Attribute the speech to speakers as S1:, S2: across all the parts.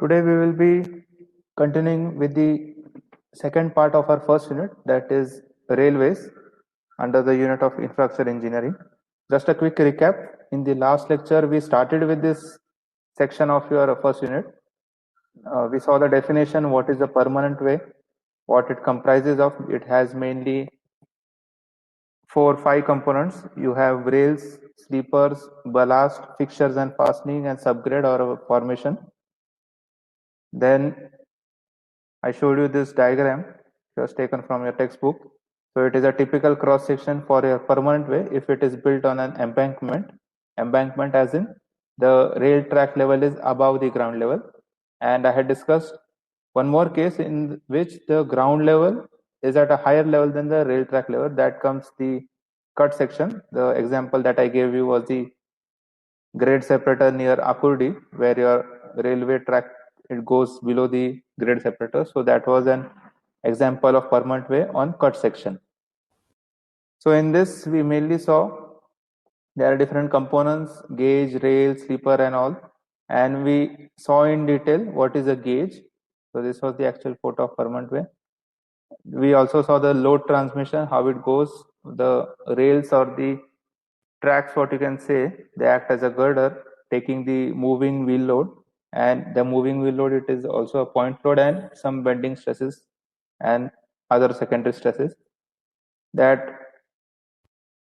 S1: Today we will be continuing with the second part of our first unit, that is railways, under the unit of infrastructure engineering. Just a quick recap. In the last lecture we started with this section of your first unit. We saw the definition, what is a permanent way, what it comprises of. It has mainly 5 components. You have rails, sleepers, ballast, fixtures and fastening, and subgrade or formation. Then I showed you this diagram, it was taken from your textbook. So it is a typical cross section for a permanent way if it is built on an embankment. Embankment as in the rail track level is above the ground level. And I had discussed one more case in which the ground level is at a higher level than the rail track level. That comes the cut section. The example that I gave you was the grade separator near Akurdi, where your railway track it goes below the grade separator. So that was an example of permanent way on cut section. So in this we mainly saw there are different components, gauge, rail, sleeper and all, and we saw in detail what is a gauge. So this was the actual photo of permanent way. We also saw the load transmission, how it goes, the rails or the tracks, what you can say, they act as a girder taking the moving wheel load, and the moving wheel load, it is also a point load and some bending stresses and other secondary stresses. That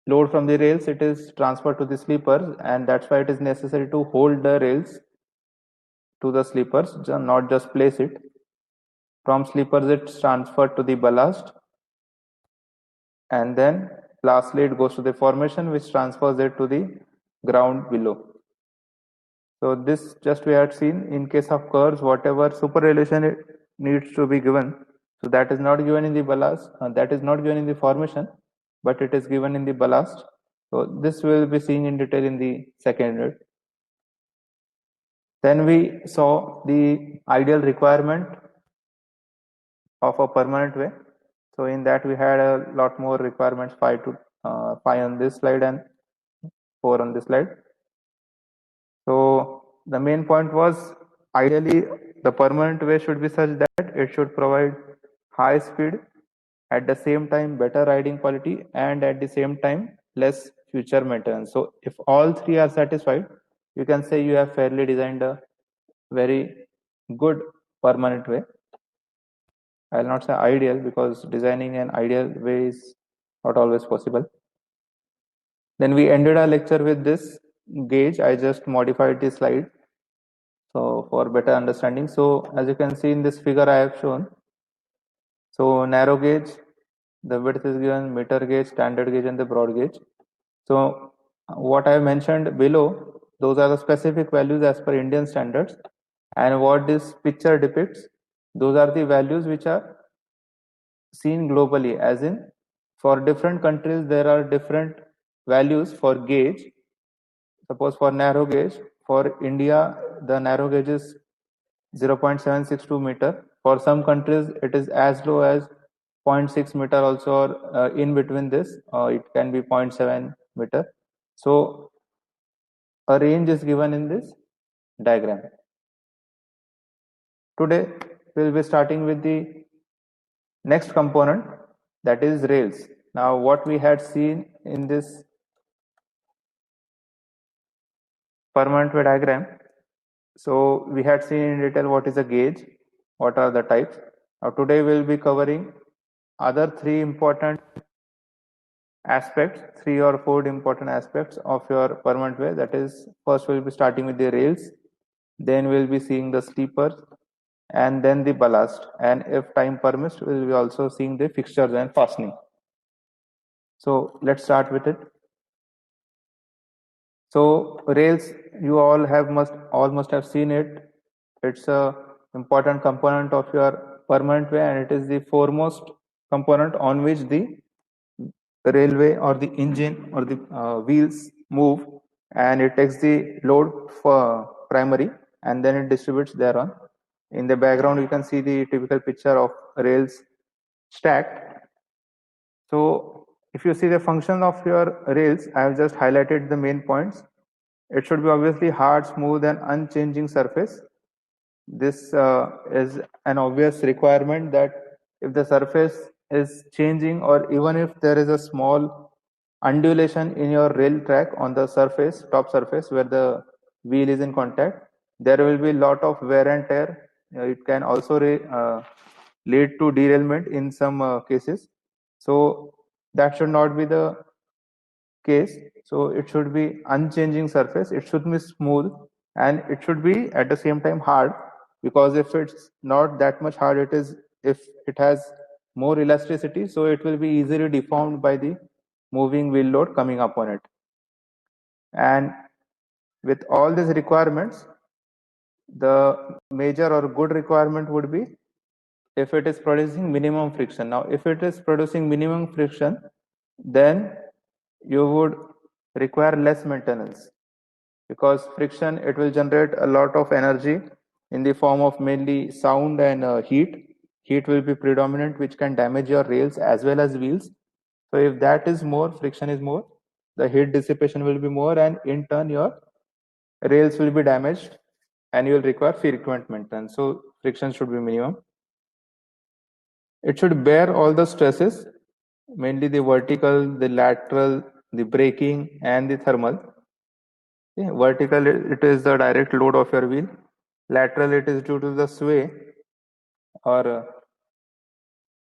S1: load from the rails, it is transferred to the sleepers, and that's why it is necessary to hold the rails to the sleepers, not just place it. From sleepers it's transferred to the ballast, and then lastly it goes to the formation, which transfers it to the ground below. So this just we had seen in case of curves, whatever superrelation it needs to be given. So that is not given in the ballast, that is not given in the formation, but it is given in the ballast. So this we will be seeing in detail in the second unit. Then we saw the ideal requirement of a permanent way. So in that we had a lot more requirements, 5 on this slide and 4 on this slide. So the main point was, ideally the permanent way should be such that it should provide high speed, at the same time better riding quality, and at the same time less future maintenance. So if all three are satisfied, you can say you have fairly designed a very good permanent way. I will not say ideal, because designing an ideal way is not always possible. Then we ended our lecture with this gauge. I just modified the slide so for better understanding. So as you can see in this figure I have shown, so narrow gauge, the width is given, meter gauge, standard gauge and the broad gauge. So what I have mentioned below, those are the specific values as per Indian standards, and what this picture depicts, those are the values which are seen globally, as in for different countries there are different values for gauge. Suppose for narrow gauge, for India the narrow gauge is 0.762 meter. For some countries it is as low as 0.6 meter also, or in between this it can be 0.7 meter. So a range is given in this diagram. Today we will be starting with the next component, that is rails. Now what we had seen in this permanent way diagram, so we had seen in detail what is a gauge, what are the types. Now today we will be covering other 3 important aspects, 3 or 4 important aspects of your permanent way. That is, first we will be starting with the rails, then we will be seeing the sleepers, and then the ballast, and if time permits we will be also seeing the fixtures and fastening. So let's start with it. So rails, you all must have seen it. It's a important component of your permanent way, and it is the foremost component on which the railway or the engine or the wheels move, and it takes the load for primary and then it distributes thereon. In the background you can see the typical picture of rails stacked. So if you see the function of your rails, I have just highlighted the main points. It should be obviously hard, smooth and unchanging surface. this is an obvious requirement that if the surface is changing, or even if there is a small undulation in your rail track on the surface, top surface where the wheel is in contact, there will be lot of wear and tear. It can also lead to derailment in some cases. So that should not be the case. So it should be unchanging surface, it should be smooth, and it should be at the same time hard, because if it's not that much hard, if it has more elasticity, so it will be easily deformed by the moving wheel load coming upon it. And with all these requirements, the major or good requirement would be if it is producing minimum friction. Now if it is producing minimum friction, then you would require less maintenance, because friction, it will generate a lot of energy in the form of mainly sound and heat will be predominant, which can damage your rails as well as wheels. So if that is more, friction is more, the heat dissipation will be more, and in turn your rails will be damaged and you will require frequent maintenance. So friction should be minimum. It should bear all the stresses, mainly the vertical, the lateral, the braking, and the thermal. Okay. Vertical, it is the direct load of your wheel. Lateral, it is due to the sway or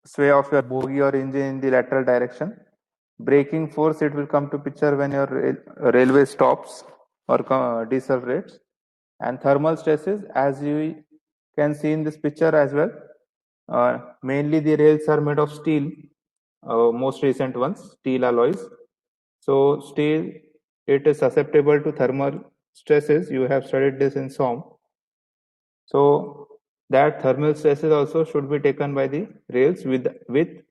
S1: sway of your bogie or engine in the lateral direction. Braking force, it will come to picture when your railway stops or decelerates. And thermal stresses, as you can see in this picture as well, mainly the rails are made of steel, most recent ones, steel alloys. So steel, it is susceptible to thermal stresses. You have studied this in SOM. So that thermal stresses also should be taken by the rails with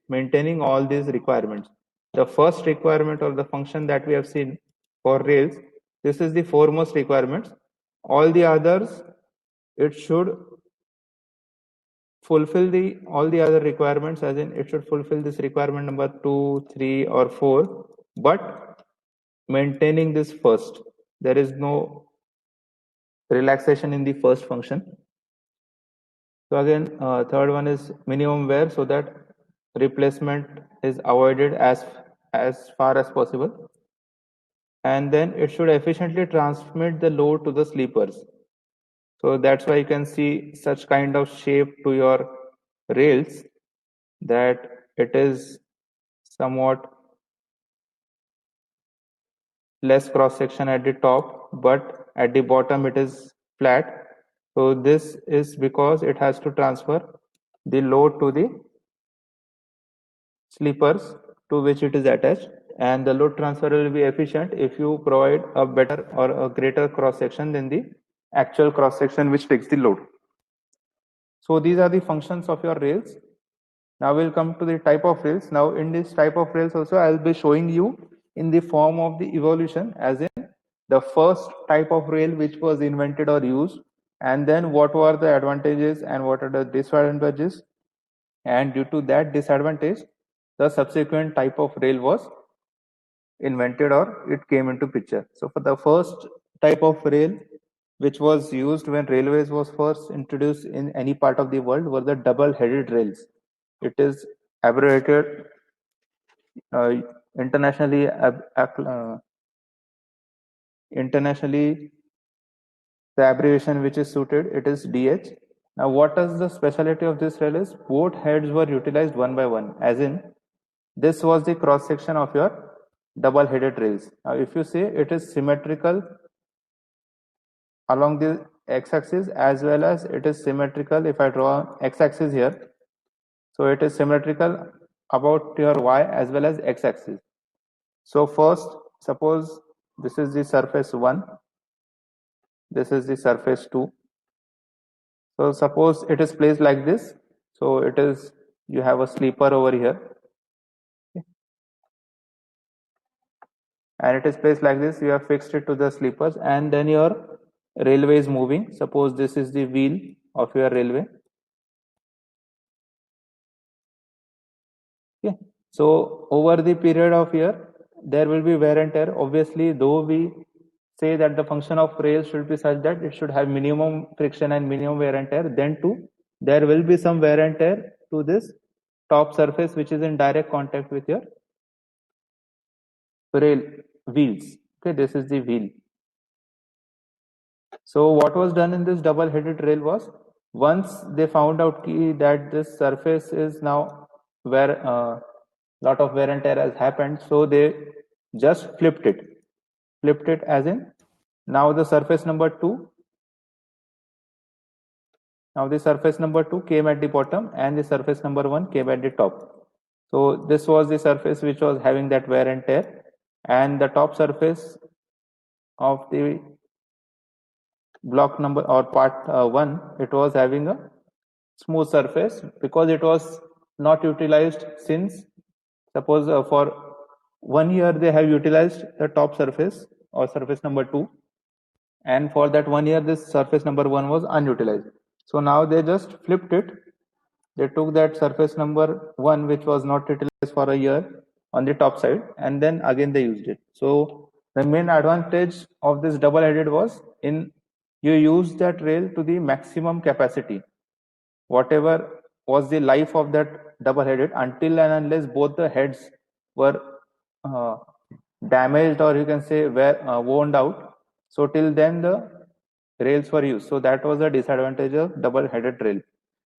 S1: maintaining all these requirements. The first requirement of the function that we have seen for rails, this is the foremost requirements. All the others, it should fulfill all the other requirements, as in it should fulfill this requirement number 2, 3, or 4, but maintaining this first. There is no relaxation in the first function. So again, third one is minimum wear, so that replacement is avoided as far as possible. And then it should efficiently transmit the load to the sleepers. So that's why you can see such kind of shape to your rails, that it is somewhat less cross section at the top, but at the bottom it is flat. So this is because it has to transfer the load to the sleepers to which it is attached, and the load transfer will be efficient if you provide a better or a greater cross section than the actual cross section which takes the load. So these are the functions of your rails. Now we'll come to the type of rails. Now in this type of rails also, I'll be showing you in the form of the evolution, as in the first type of rail which was invented or used, and then what were the advantages and what are the disadvantages, and due to that disadvantage, the subsequent type of rail was invented or it came into picture. So for the first type of rail which was used when railways was first introduced in any part of the world were the double-headed rails. It is abbreviated uh, internationally internationally, the abbreviation which is suited, it is DH. Now what is the specialty of this rail is both heads were utilized one by one, as in this was the cross section of your double-headed rails. Now if you see, it is symmetrical along the x-axis, as well as it is symmetrical if I draw x-axis here. So it is symmetrical about your y as well as x-axis. So first, suppose this is the surface 1, this is the surface 2. So suppose it is placed like this. So it is, you have a sleeper over here, and it is placed like this. You have fixed it to the sleepers, and then your railway is moving. Suppose this is the wheel of your railway. Okay. So over the period of year, there will be wear and tear. Obviously, though we say that the function of rail should be such that it should have minimum friction and minimum wear and tear, then too there will be some wear and tear to this top surface which is in direct contact with your rail wheels. Okay, this is the wheel. So what was done in this double-headed rail was, once they found out that this surface is now where lot of wear and tear has happened, so they just flipped it as in, now the surface number 2, now the surface number 2 came at the bottom and the surface number 1 came at the top. So this was the surface which was having that wear and tear, and the top surface of the block number or part 1, it was having a smooth surface because it was not utilized since, suppose for 1 year they have utilized the top surface or surface number 2, and for that 1 year this surface number 1 was unutilized. So now they just flipped it. They took that surface number 1 which was not utilized for a year on the top side, and then again they used it. So the main advantage of this double-headed was, in you use that rail to the maximum capacity, whatever was the life of that double-headed, until and unless both the heads were damaged, or you can say were worn out. So till then the rails were used. So that was a disadvantage of double-headed rail.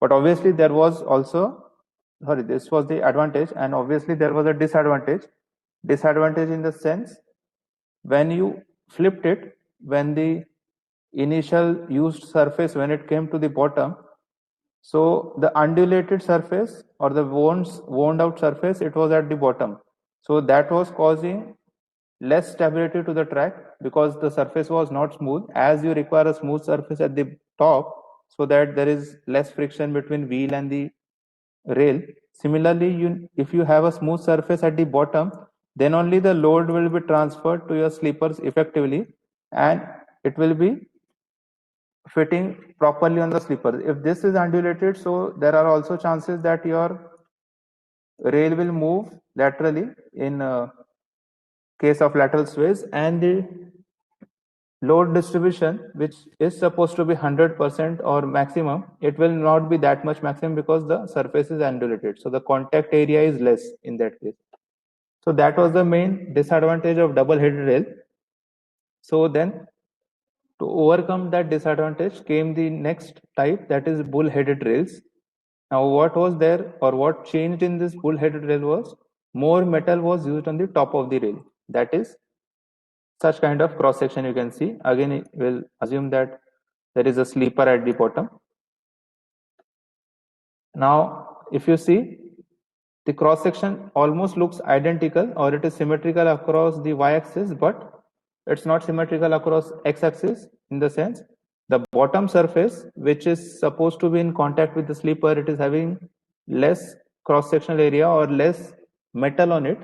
S1: But obviously there was also, sorry, this was the advantage, and obviously there was a disadvantage. Disadvantage in the sense, when you flipped it, when the initial used surface, when it came to the bottom, so the undulated surface or the worn out surface, it was at the bottom. So that was causing less stability to the track because the surface was not smooth. As you require a smooth surface at the top, so that there is less friction between wheel and the rail. Similarly, if you have a smooth surface at the bottom, then only the load will be transferred to your sleepers effectively, and it will be fitting properly on the sleeper. If this is undulated, so there are also chances that your rail will move laterally in case of lateral sways, and the load distribution, which is supposed to be 100% or maximum, it will not be that much maximum because the surface is undulated. So the contact area is less in that case. So that was the main disadvantage of double-headed rail. So then, to overcome that disadvantage came the next type, that is bull-headed rails. Now what was there, or what changed in this bull-headed rail was, more metal was used on the top of the rail. That is such kind of cross section you can see. Again, we'll assume that there is a sleeper at the bottom. Now if you see, the cross section almost looks identical, or it is symmetrical across the y-axis, but it's not symmetrical across x-axis, in the sense the bottom surface, which is supposed to be in contact with the sleeper, it is having less cross sectional area or less metal on it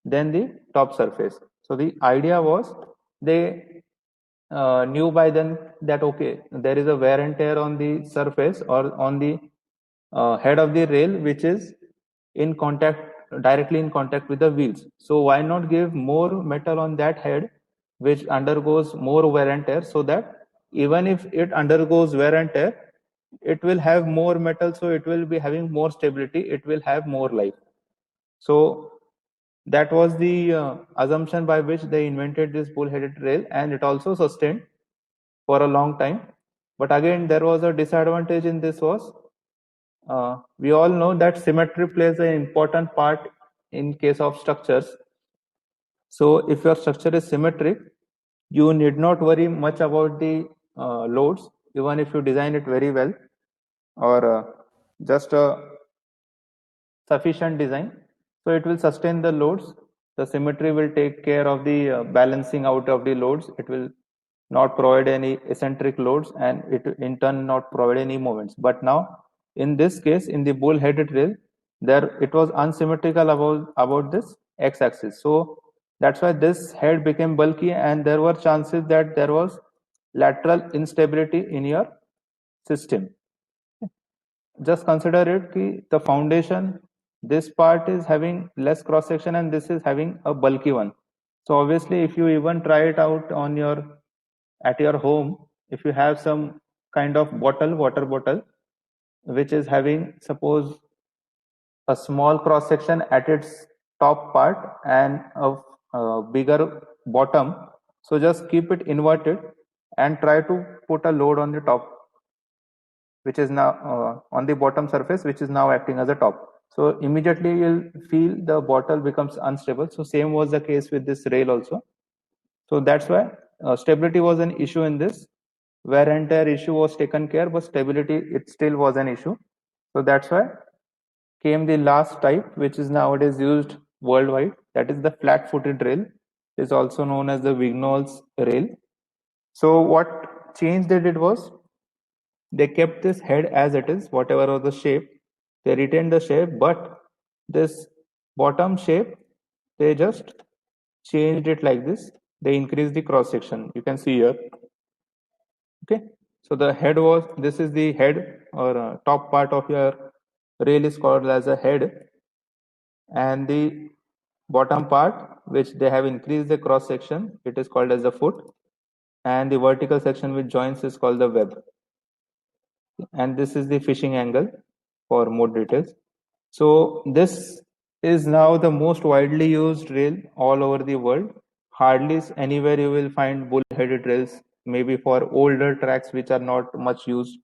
S1: than the top surface. So the idea was, they knew by then that okay, there is a wear and tear on the surface or on the head of the rail which is in contact, directly in contact with the wheels. So why not give more metal on that head which undergoes more wear and tear, so that even if it undergoes wear and tear, it will have more metal, so it will be having more stability, it will have more life. So that was the assumption by which they invented this bull-headed rail, and it also sustained for a long time. But again, there was a disadvantage in this was, we all know that symmetry plays an important part in case of structures. So if your structure is symmetric, you need not worry much about the loads, even if you design it very well, or just a sufficient design. So it will sustain the loads. The symmetry will take care of the balancing out of the loads. It will not provide any eccentric loads, and it in turn not provide any moments. But now in this case, in the bull-headed rail, there it was unsymmetrical about this x-axis. So that's why this head became bulky, and there were chances that there was lateral instability in your system. Just consider it ki the foundation, this part is having less cross section and this is having a bulky one. So obviously if you even try it out on your at your home, if you have some kind of water bottle, which is having, suppose, a small cross section at its top part and a bigger bottom, so just keep it inverted and try to put a load on the top, which is now on the bottom surface, which is now acting as a top. So immediately you'll feel the bottle becomes unstable. So same was the case with this rail also. So that's why stability was an issue in this. Wear and tear issue was taken care, but stability, it still was an issue. So that's why came the last type, which is nowadays used worldwide. That is the flat-footed rail. It is also known as the Vignol's rail. So what change they did was, they kept this head as it is, whatever was the shape. They retained the shape, but this bottom shape, they just changed it like this. They increased the cross section. You can see here. Okay. So the head was, this is the head, or top part of your rail is called as a head. And the bottom part, which they have increased the cross section, it is called as the foot. And the vertical section with joints is called the web. And this is the fishing angle for more details. So this is now the most widely used rail all over the world. Hardly anywhere you will find bull-headed rails, maybe for older tracks which are not much used.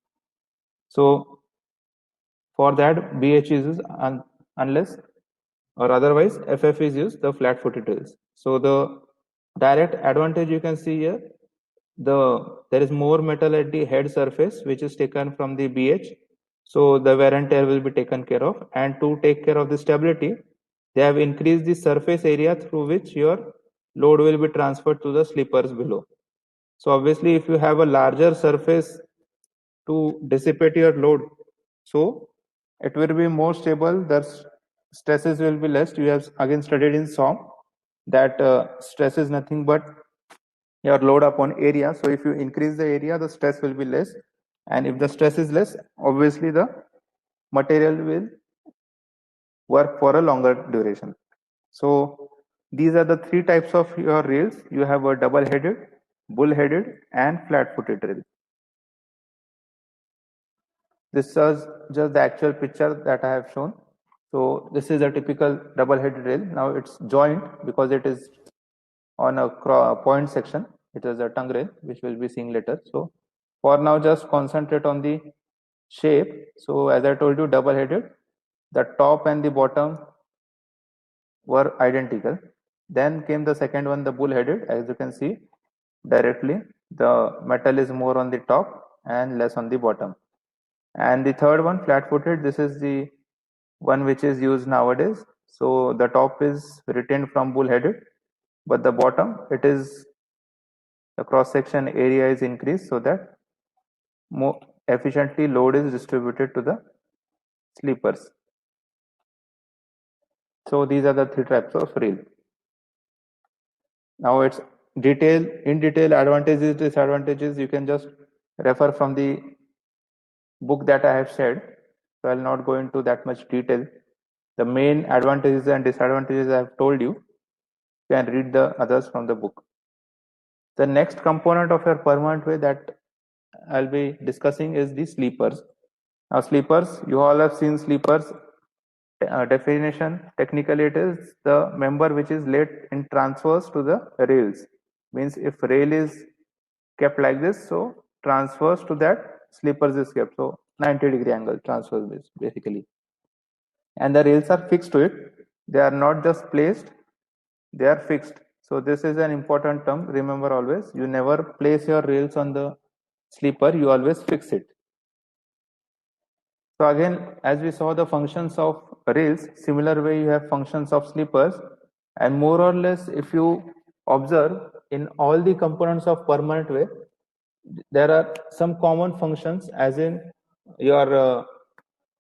S1: So for that, BH is used, unless or otherwise FF is used, the flat-footed rails. So the direct advantage you can see here, there is more metal at the head surface, which is taken from the BH. So the wear and tear will be taken care of. And to take care of the stability, they have increased the surface area through which your load will be transferred to the sleepers below. So obviously, if you have a larger surface to dissipate your load, so it will be more stable. The stresses will be less. You have again studied in SOM that stress is nothing but your load upon area. So if you increase the area, the stress will be less. And if the stress is less, obviously the material will work for a longer duration. So these are the three types of your rails. You have a double-headed, bull-headed, and flat-footed rail. This is just the actual picture that I have shown. So this is a typical double-headed rail. Now it's joint because it is on a point section. It is a tongue rail, which we'll be seeing later. So for now, just concentrate on the shape. So as I told you, double-headed, the top and the bottom were identical. Then came the second one, the bull-headed. As you can see directly, the metal is more on the top and less on the bottom. And the third one, flat-footed, this is the one which is used nowadays. So the top is retained from bull-headed, but the bottom, it is, the cross-section area is increased so that more efficiently load is distributed to the sleepers. So these are the three types of rail. Now it's in detail advantages, disadvantages. You can just refer from the book that I have shared. So I'll not go into that much detail. The main advantages and disadvantages I have told you. You can read the others from the book. The next component of your permanent way that I'll be discussing is the sleepers. Now sleepers, you all have seen sleepers. Definition, technically it is the member which is laid in transverse to the rails. Means if rail is kept like this, so transverse to that sleepers is kept. So 90-degree angle transverse basically. And the rails are fixed to it. They are not just placed, they are fixed. So this is an important term. Remember always, you never place your rails on the sleeper, you always fix it. So again, as we saw the functions of rails, similar way you have functions of sleepers, and more or less if you observe in all the components of permanent way, there are some common functions, as in your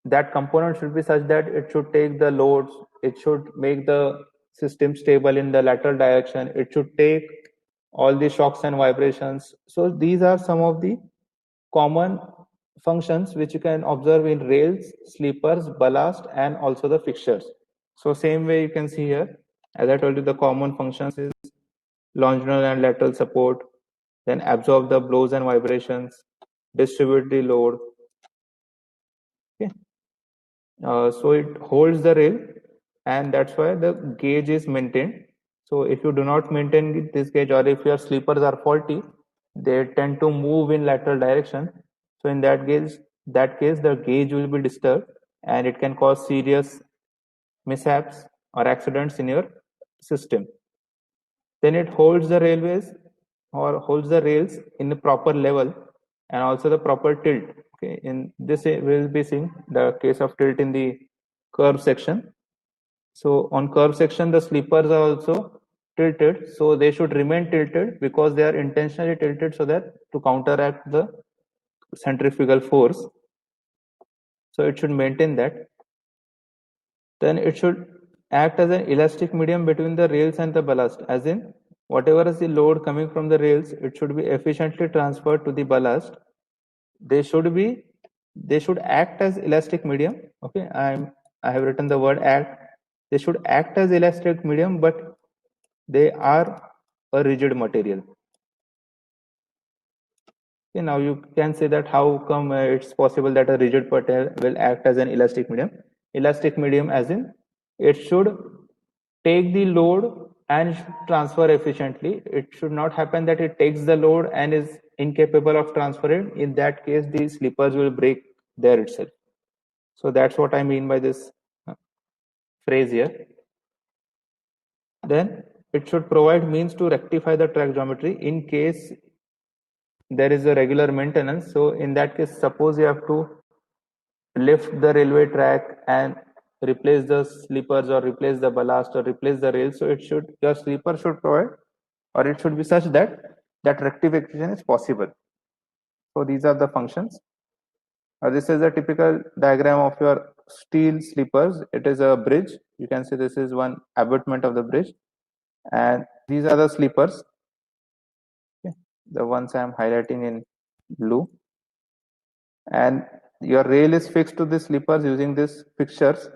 S1: that component should be such that it should take the loads, it should make the system stable in the lateral direction, it should take all the shocks and vibrations. So these are some of the common functions which you can observe in rails, sleepers, ballast, and also the fixtures. So same way you can see here, as I told you, the common functions is longitudinal and lateral support, then absorb the blows and vibrations, distribute the load. Okay. So it holds the rail, and that's why the gauge is maintained. So if you do not maintain this gauge, or if your sleepers are faulty, they tend to move in lateral direction. So in that case, the gauge will be disturbed, and it can cause serious mishaps or accidents in your system. Then it holds the railways or holds the rails in the proper level and also the proper tilt. Okay, in this we'll be seeing the case of tilt in the curve section. So on curve section, the sleepers are also tilted, so they should remain tilted because they are intentionally tilted so that to counteract the centrifugal force. So it should maintain that. Then it should act as an elastic medium between the rails and the ballast, as in whatever is the load coming from the rails, it should be efficiently transferred to the ballast. They should act as elastic medium. Okay, I have written the word act. They should act as elastic medium, but they are a rigid material. Okay, now you can say that how come it's possible that a rigid material will act as an elastic medium? Elastic medium as in it should take the load and transfer efficiently. It should not happen that it takes the load and is incapable of transferring. In that case, the sleepers will break there itself. So that's what I mean by this phrase here. Then it should provide means to rectify the track geometry in case there is a regular maintenance. So in that case, suppose you have to lift the railway track and replace the sleepers or replace the ballast or replace the rails. So your sleeper should provide, or it should be such that that rectification is possible. So these are the functions. This is a typical diagram of your steel sleepers. It is a bridge. You can see this is one abutment of the bridge, and these are the sleepers. Okay. The ones I am highlighting in blue, and your rail is fixed to the sleepers using these fixtures.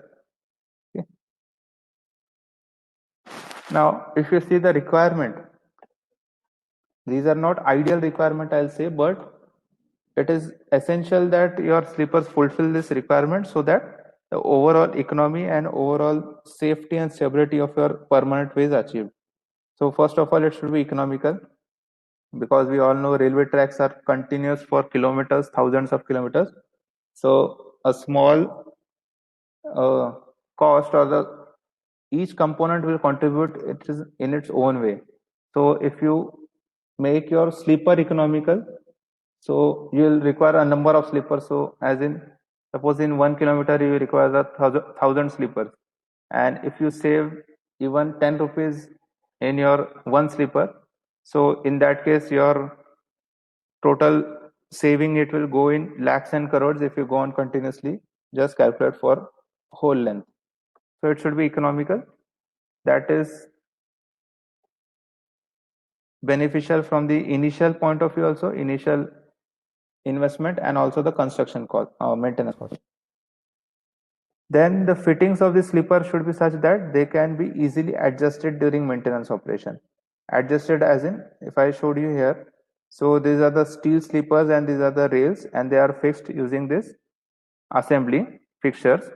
S1: Okay. Now, if you see the requirement, these are not ideal requirement, I'll say, but it is essential that your sleepers fulfill this requirement so that the overall economy and overall safety and stability of your permanent way is achieved. So first of all, it should be economical, because we all know railway tracks are continuous for kilometers, thousands of kilometers. So a small cost or the each component will contribute it is in its own way. So if you make your sleeper economical, so you will require a number of sleepers. So as in, suppose in 1 kilometer you require thousand sleepers, and if you save even 10 rupees in your one sleeper, so in that case your total saving it will go in lakhs and crores if you go on continuously. Just calculate for whole length. So it should be economical. That is beneficial from the initial point of view, also initial investment and also the construction cost, maintenance cost. Then the fittings of the sleeper should be such that they can be easily adjusted during maintenance operation. Adjusted as in, if I showed you here, so these are the steel sleepers and these are the rails, and they are fixed using this assembly fixtures.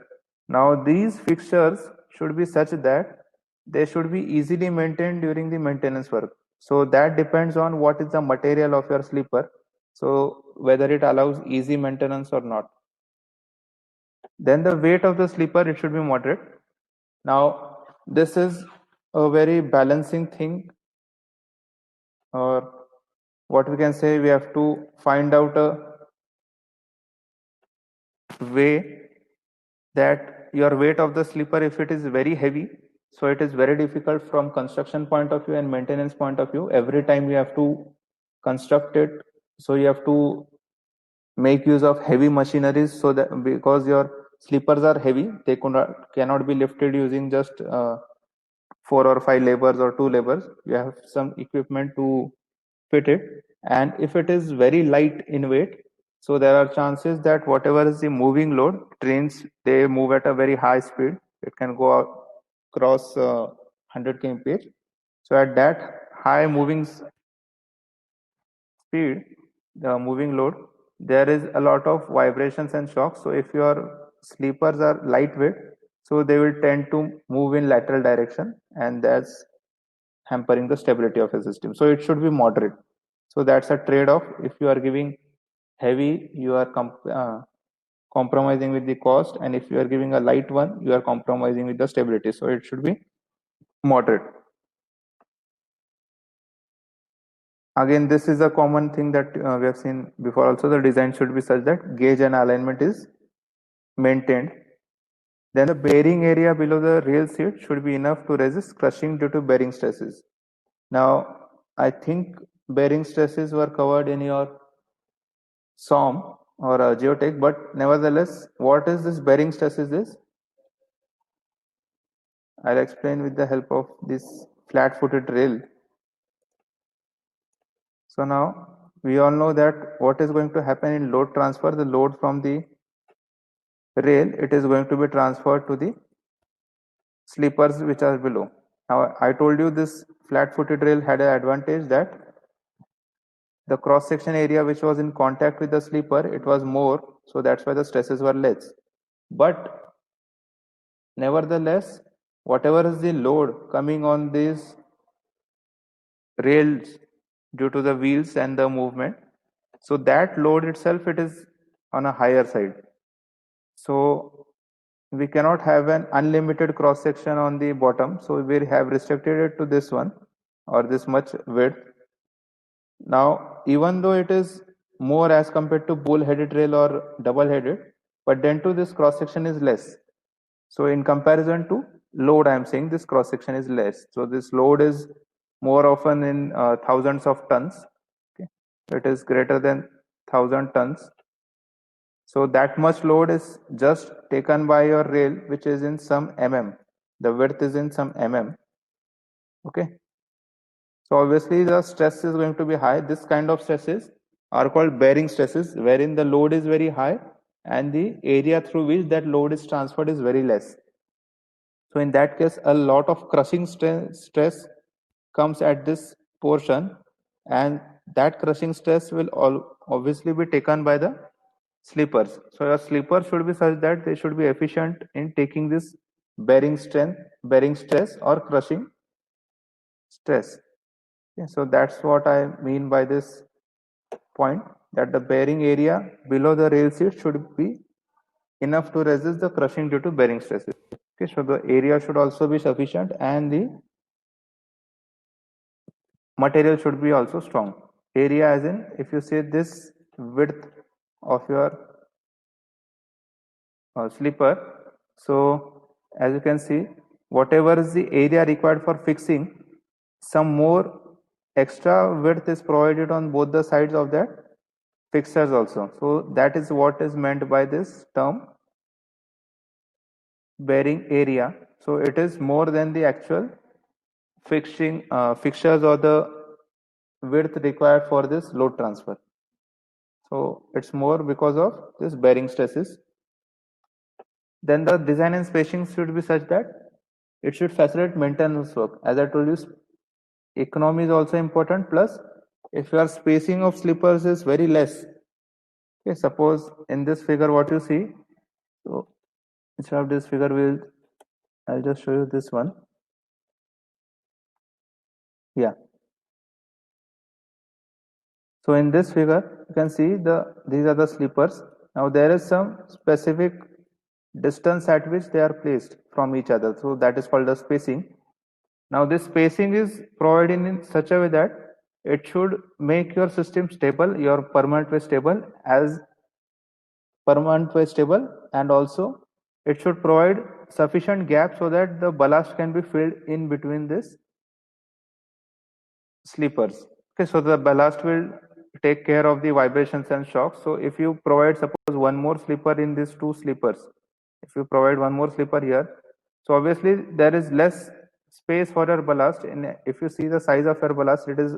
S1: Now these fixtures should be such that they should be easily maintained during the maintenance work. So that depends on what is the material of your sleeper, so whether it allows easy maintenance or not. Then the weight of the sleeper, it should be moderate. Now this is a very balancing thing, or what we can say, we have to find out a way that your weight of the sleeper, if it is very heavy, so it is very difficult from construction point of view and maintenance point of view. Every time you have to construct it, so you have to make use of heavy machineries, so that because your sleepers are heavy, they cannot be lifted using just 4 or 5 laborers or 2 laborers. You have some equipment to fit it, and if it is very light in weight, so there are chances that whatever is the moving load, trains, they move at a very high speed. It can go out across 100 kmph. So at that high moving speed, the moving load, there is a lot of vibrations and shocks. So if your sleepers are lightweight, so they will tend to move in lateral direction, and that's hampering the stability of a system. So it should be moderate. So that's a trade-off. If you are giving heavy, you are compromising with the cost, and if you are giving a light one, you are compromising with the stability. So it should be moderate. Again, this is a common thing that we have seen before also. The design should be such that gauge and alignment is maintained. Then the bearing area below the rail seat should be enough to resist crushing due to bearing stresses. Now, I think bearing stresses were covered in your SOM or Geotech, but nevertheless, what is this bearing stresses is? I'll explain with the help of this flat-footed rail. So now we all know that what is going to happen in load transfer, the load from the rail, it is going to be transferred to the sleepers which are below. Now I told you this flat-footed rail had an advantage that the cross-section area which was in contact with the sleeper, it was more, so that's why the stresses were less. But nevertheless, whatever is the load coming on these rails due to the wheels and the movement, so that load itself, it is on a higher side. So we cannot have an unlimited cross section on the bottom, so we have restricted it to this one or this much width. Now even though it is more as compared to bull headed rail or double headed, but then too this cross section is less. So in comparison to load, I am saying this cross section is less. So this load is more often in thousands of tons. Okay. It is greater than 1000 tons. So that much load is just taken by your rail, which is in some mm. The width is in some mm. Okay. So obviously the stress is going to be high. This kind of stresses are called bearing stresses, wherein the load is very high and the area through which that load is transferred is very less. So in that case, a lot of crushing stress comes at this portion, and that crushing stress will obviously be taken by the sleepers. So your sleeper should be such that they should be efficient in taking this bearing stress or crushing stress. Okay, so that's what I mean by this point, that the bearing area below the rail seat should be enough to resist the crushing due to bearing stresses. Okay, so the area should also be sufficient and the material should be also strong. Area as in, if you say this width of your sleeper, so as you can see, whatever is the area required for fixing, some more extra width is provided on both the sides of that fixtures also. So that is what is meant by this term bearing area. So it is more than the actual fixtures or the width required for this load transfer. So it's more because of this bearing stresses. Then the design and spacing should be such that it should facilitate maintenance work. As I told you, economy is also important. Plus, if your spacing of sleepers is very less, okay, suppose in this figure what you see, so instead of this figure, I'll just show you this one. Yeah. So in this figure, you can see these are the sleepers. Now there is some specific distance at which they are placed from each other. So that is called the spacing. Now this spacing is provided in such a way that it should make your system stable, your permanent way stable, and also it should provide sufficient gap so that the ballast can be filled in between this sleepers. Okay, so the ballast will take care of the vibrations and shocks. So if you provide, suppose, one more sleeper in these two sleepers, if you provide one more sleeper here, so obviously there is less space for your ballast. And if you see the size of your ballast, it is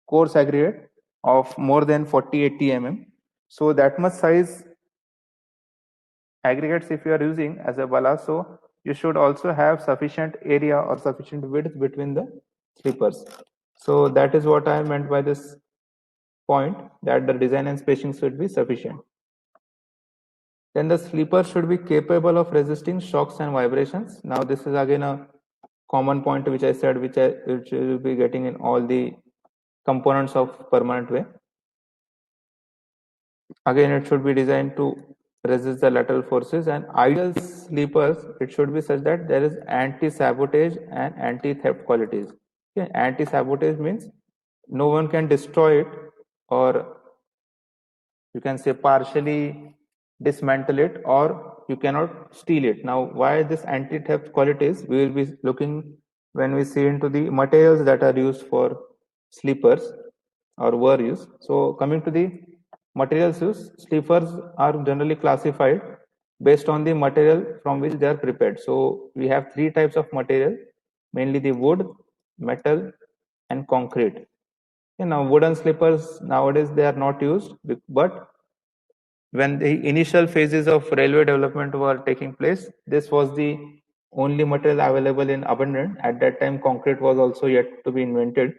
S1: coarse aggregate of more than 40-80 mm. So that much size aggregates if you are using as a ballast, so you should also have sufficient area or sufficient width between the sleepers. So that is what I meant by this point that the design and spacing should be sufficient. Then the sleeper should be capable of resisting shocks and vibrations. Now this is again a common point which I said, which will be getting in all the components of permanent way. Again, it should be designed to resist the lateral forces, and ideal sleepers, it should be such that there is anti-sabotage and anti-theft qualities. Okay? Anti-sabotage means no one can destroy it, or you can say partially dismantle it, or you cannot steal it. Now, why this anti-theft qualities we will be looking when we see into the materials that are used for sleepers or were used. So coming to the materials used, sleepers are generally classified based on the material from which they are prepared. So we have three types of material, mainly the wood, metal, and concrete. Now wooden sleepers nowadays they are not used, but when the initial phases of railway development were taking place, this was the only material available in abundance. At that time, concrete was also yet to be invented.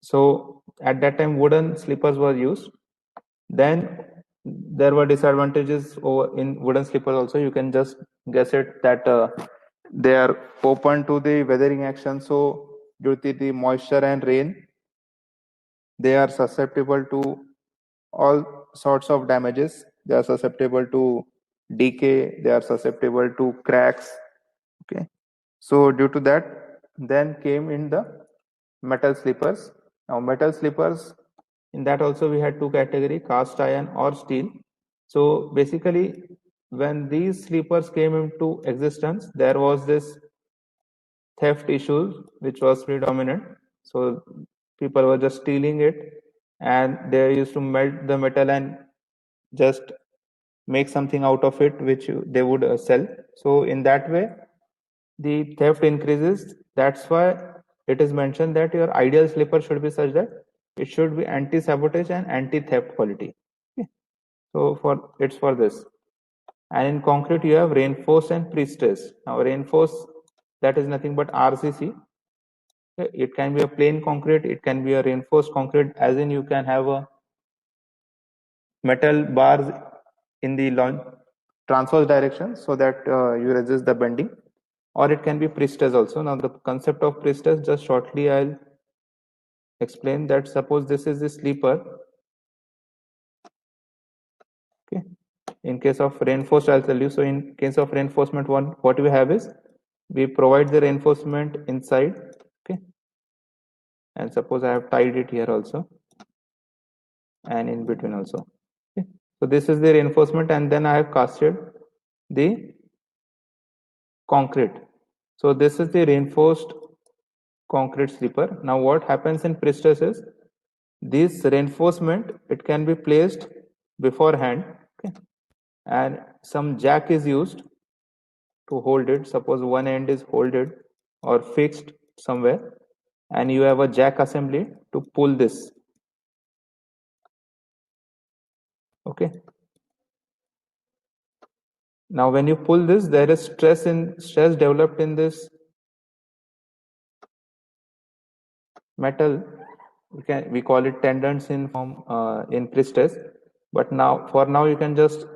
S1: So at that time, wooden sleepers were used. Then there were disadvantages in wooden sleepers also. You can just guess it that they are open to the weathering action. So due to the moisture and rain, they are susceptible to all sorts of damages. They are susceptible to decay. They are susceptible to cracks. Okay. So due to that, then came in the metal sleepers. Now metal sleepers, in that also we had two category, cast iron or steel. So basically when these sleepers came into existence, there was this theft issue which was predominant. So people were just stealing it, and they used to melt the metal and just make something out of it which they would sell. So in that way the theft increases. That's why it is mentioned that your ideal slipper should be such that it should be anti-sabotage and anti-theft quality. Okay. So it's for this. And in concrete you have reinforced and pre-stressed. Now reinforced, that is nothing but RCC. Okay. It can be a plain concrete, it can be a reinforced concrete, as in you can have a metal bars in the transverse direction so that you resist the bending, or it can be pre-stressed also. Now the concept of pre-stress, just shortly I'll explain that. Suppose this is the sleeper. Okay. In case of reinforced, I'll tell you. So in case of reinforcement one, what we have is we provide the reinforcement inside. Okay. And suppose I have tied it here also, and in between also. Okay. So this is the reinforcement, and then I have casted the concrete. So this is the reinforced concrete sleeper. Now what happens in pre-stress is this reinforcement, it can be placed beforehand. Okay. And some jack is used to hold it. Suppose one end is holded or fixed somewhere, and you have a jack assembly to pull this. Okay. Now when you pull this, there is stress developed in this metal. We call it tendons in form in pre-stress, but now for now you can just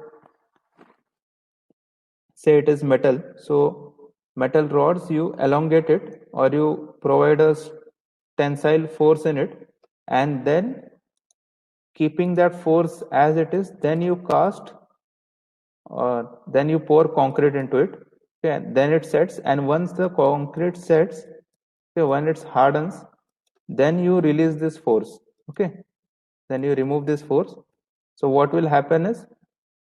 S1: say it is metal. So metal rods, you elongate it or you provide a tensile force in it, and then keeping that force as it is, then you cast, then you pour concrete into it. Okay, then it sets, and once the concrete sets, okay, when it hardens, then you release this force. Okay, then you remove this force. So what will happen is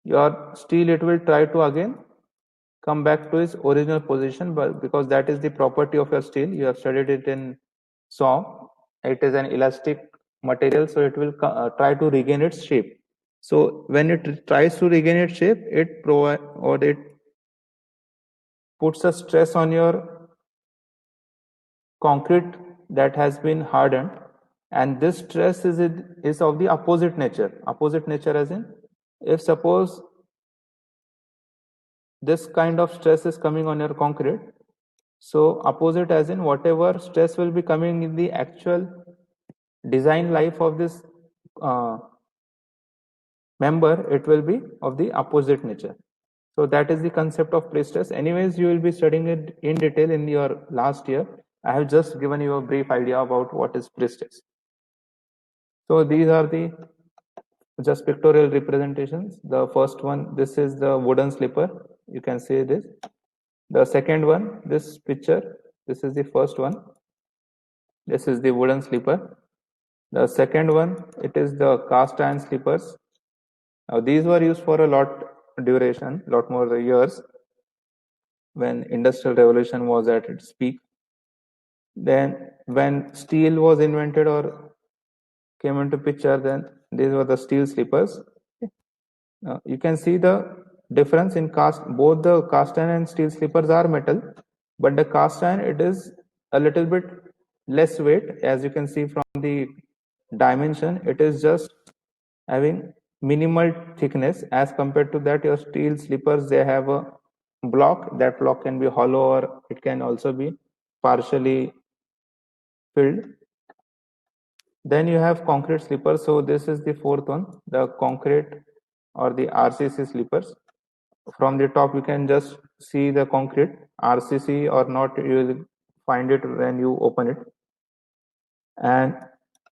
S1: your steel, it will try to again come back to its original position, but because that is the property of your steel, you have studied it in SAW. It is an elastic material, so it will try to regain its shape. So when it tries to regain its shape, it puts a stress on your concrete that has been hardened, and this stress is of the opposite nature. Opposite nature as in, if suppose this kind of stress is coming on your concrete, so opposite as in whatever stress will be coming in the actual design life of this member, it will be of the opposite nature. So that is the concept of pre-stress. Anyways, you will be studying it in detail in your last year. I have just given you a brief idea about what is pre-stress. So these are the just pictorial representations. The first one, this is the wooden slipper. You can see this. The second one, this picture, this is the first one. This is the wooden slipper. The second one, it is the cast iron slippers. Now these were used for a lot more years when industrial revolution was at its peak. Then when steel was invented or came into picture, then these were the steel slippers. You can see the difference in both the cast iron and steel slippers are metal, but the cast iron, it is a little bit less weight. As you can see from the dimension, it is just having minimal thickness. As compared to that, your steel slippers, they have a block. That block can be hollow or it can also be partially filled. Then you have concrete slippers. So this is the fourth one, the concrete or the RCC slippers. From the top, you can just see the concrete. RCC or not, you will find it when you open it. And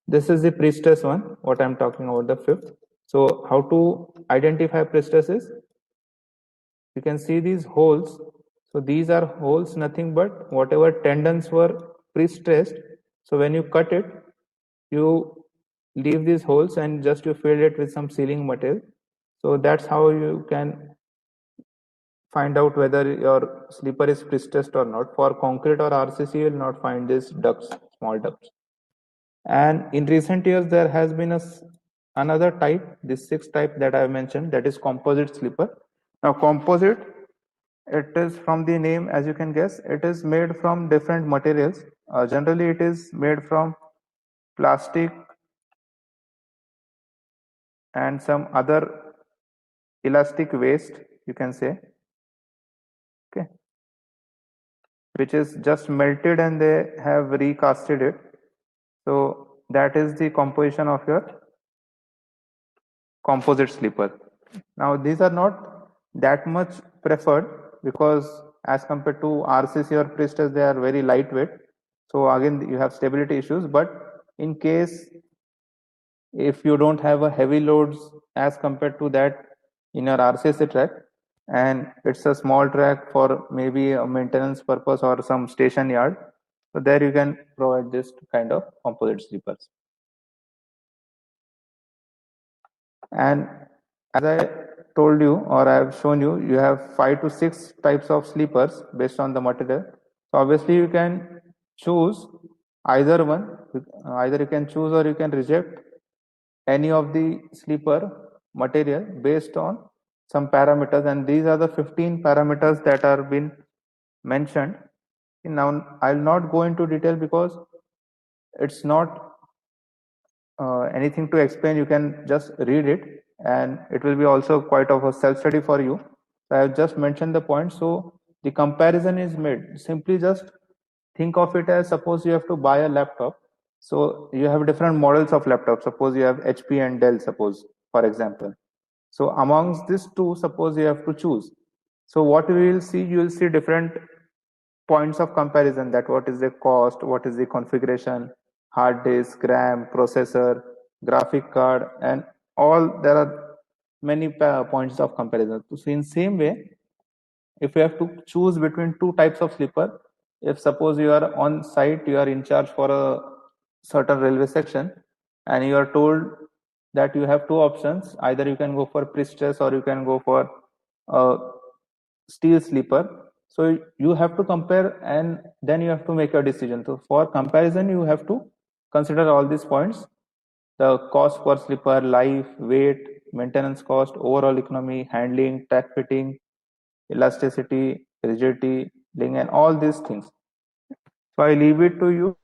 S1: this is the pre-stress one, what I'm talking about, the fifth. So how to identify pre-stresses? You can see these holes. So these are holes, nothing but whatever tendons were pre-stressed. So when you cut it, you leave these holes and just you fill it with some sealing material. So that's how you can find out whether your slipper is pre-stressed or not. For concrete or RCC, you will not find these ducts, small ducts. And in recent years, there has been another type, this sixth type that I have mentioned, that is composite slipper. Now, composite, it is from the name, as you can guess, it is made from different materials. Generally, it is made from plastic and some other elastic waste, you can say, okay, which is just melted and they have recasted it. So that is the composition of your composite slipper. Now these are not that much preferred because as compared to RCC or pre-stress, they are very lightweight. So again, you have stability issues. But in case if you don't have a heavy loads as compared to that in your RCC track, and it's a small track for maybe a maintenance purpose or some station yard, so there you can provide this kind of composite sleepers. And as I told you, or I have shown you, you have 5 to 6 types of sleepers based on the material. So obviously you can choose either one. Either you can choose or you can reject any of the sleeper material based on some parameters, and these are the 15 parameters that are been mentioned. Now I'll not go into detail because it's not anything to explain. You can just read it and it will be also quite of a self-study for you. So I have just mentioned the point. So the comparison is made. Simply just think of it as, suppose you have to buy a laptop. So you have different models of laptop. Suppose you have HP and Dell, suppose, for example. So amongst these two, suppose you have to choose. So what we will see, you will see different points of comparison, that what is the cost, what is the configuration, hard disk, RAM, processor, graphic card, and all. There are many points of comparison. So in same way, if you have to choose between two types of sleeper, if suppose you are on site, you are in charge for a certain railway section, and you are told that you have two options, either you can go for pre-stress or you can go for steel sleeper. So you have to compare and then you have to make a decision. So for comparison, you have to consider all these points: the cost per sleeper, life, weight, maintenance cost, overall economy, handling, tack fitting, elasticity, rigidity, link, and all these things. So I leave it to you